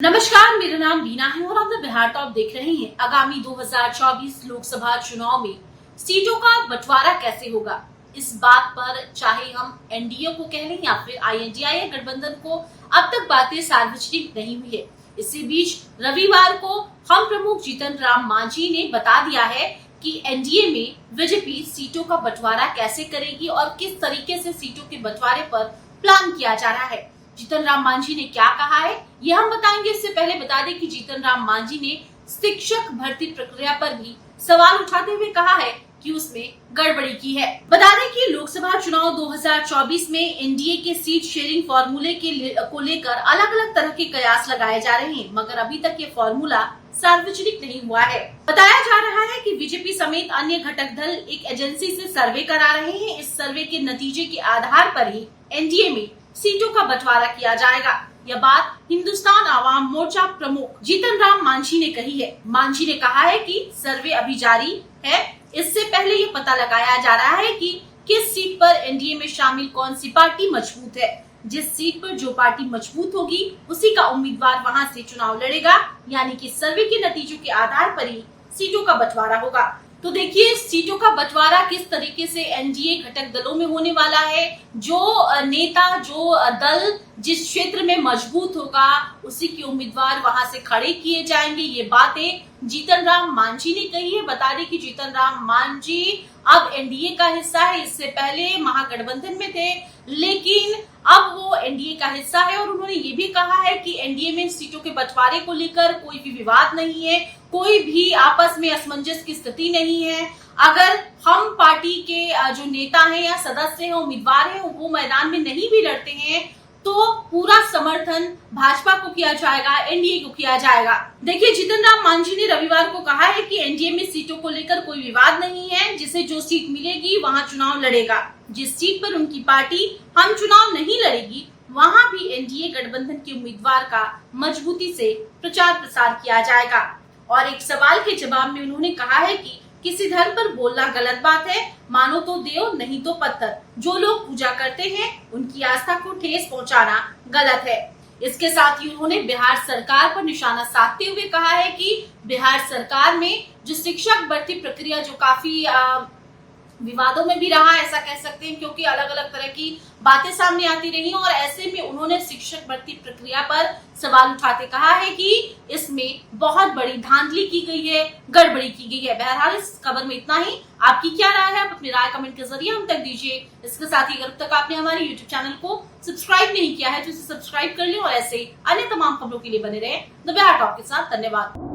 नमस्कार, मेरा नाम बीना है और आप बिहार टॉप देख रहे हैं। आगामी 2024 लोकसभा चुनाव में सीटों का बंटवारा कैसे होगा, इस बात पर चाहे हम एनडीए को कह लें या फिर आईएनडीआई गठबंधन को, अब तक बातें सार्वजनिक नहीं हुई है। इसी बीच रविवार को हम प्रमुख जीतन राम मांझी ने बता दिया है कि एनडीए में बीजेपी सीटों का बंटवारा कैसे करेगी और किस तरीके से सीटों के बंटवारे पर प्लान किया जा रहा है। जीतन राम मांझी ने क्या कहा है, ये हम बताएंगे। इससे पहले बता दें कि जीतन राम मांझी ने शिक्षक भर्ती प्रक्रिया पर भी सवाल उठाते हुए कहा है कि उसमें गड़बड़ी की है। बता दें कि लोकसभा चुनाव 2024 में एनडीए के सीट शेयरिंग फॉर्मूले को लेकर अलग अलग तरह के कयास लगाए जा रहे हैं, मगर अभी तक ये फॉर्मूला सार्वजनिक नहीं हुआ है। बताया जा रहा है कि बीजेपी समेत अन्य घटक दल एक एजेंसी से सर्वे करा रहे हैं। इस सर्वे के नतीजे के आधार पर ही एनडीए में सीटों का बंटवारा किया जाएगा। यह बात हिंदुस्तान आवाम मोर्चा प्रमुख जीतन राम मांझी ने कही है। मांझी ने कहा है कि सर्वे अभी जारी है। इससे पहले ये पता लगाया जा रहा है कि किस सीट पर एनडीए में शामिल कौन सी पार्टी मजबूत है। जिस सीट पर जो पार्टी मजबूत होगी उसी का उम्मीदवार वहां से चुनाव लड़ेगा, यानी कि सर्वे के नतीजों के आधार पर ही सीटों का बंटवारा होगा। तो देखिए, सीटों का बंटवारा किस तरीके से एनडीए घटक दलों में होने वाला है। जो नेता, जो दल जिस क्षेत्र में मजबूत होगा उसी के उम्मीदवार वहां से खड़े किए जाएंगे। ये बातें जीतन राम मांझी ने कही है। बता दें कि जीतन राम मांझी अब एनडीए का हिस्सा है। इससे पहले महागठबंधन में थे, लेकिन अब वो एनडीए का हिस्सा है और उन्होंने ये भी कहा है कि एनडीए में सीटों के बंटवारे को लेकर कोई भी विवाद नहीं है, कोई भी आपस में असमंजस की स्थिति नहीं है। अगर हम पार्टी के जो नेता हैं या सदस्य हैं, उम्मीदवार हैं, वो मैदान में नहीं भी लड़ते हैं तो पूरा समर्थन भाजपा को किया जाएगा, एनडीए को किया जाएगा। देखिए, जीतन राम मांझी ने रविवार को कहा है कि एनडीए में सीटों को लेकर कोई विवाद नहीं है। जिसे जो सीट मिलेगी वहां चुनाव लड़ेगा। जिस सीट पर उनकी पार्टी हम चुनाव नहीं लड़ेगी वहां भी एनडीए गठबंधन के उम्मीदवार का मजबूती से प्रचार प्रसार किया जाएगा। और एक सवाल के जवाब में उन्होंने कहा है कि किसी धर्म पर बोलना गलत बात है, मानो तो देव नहीं तो पत्थर। जो लोग पूजा करते हैं उनकी आस्था को ठेस पहुंचाना गलत है। इसके साथ ही उन्होंने बिहार सरकार पर निशाना साधते हुए कहा है कि बिहार सरकार में जो शिक्षक भर्ती प्रक्रिया जो काफी विवादों में भी रहा, ऐसा कह सकते हैं, क्योंकि अलग अलग तरह की बातें सामने आती रही और ऐसे में उन्होंने शिक्षक भर्ती प्रक्रिया पर सवाल उठाते कहा है कि इसमें बहुत बड़ी धांधली की गई है, गड़बड़ी की गई है। बहरहाल इस खबर में इतना ही। आपकी क्या राय है, आप अपनी राय कमेंट के जरिए हम तक दीजिए। इसके साथ ही अगर अब तक आपने हमारे यूट्यूब चैनल को सब्सक्राइब नहीं किया है तो इसे सब्सक्राइब कर लें और ऐसे अन्य तमाम खबरों के लिए बने रहे द बिहार टॉप के साथ। धन्यवाद।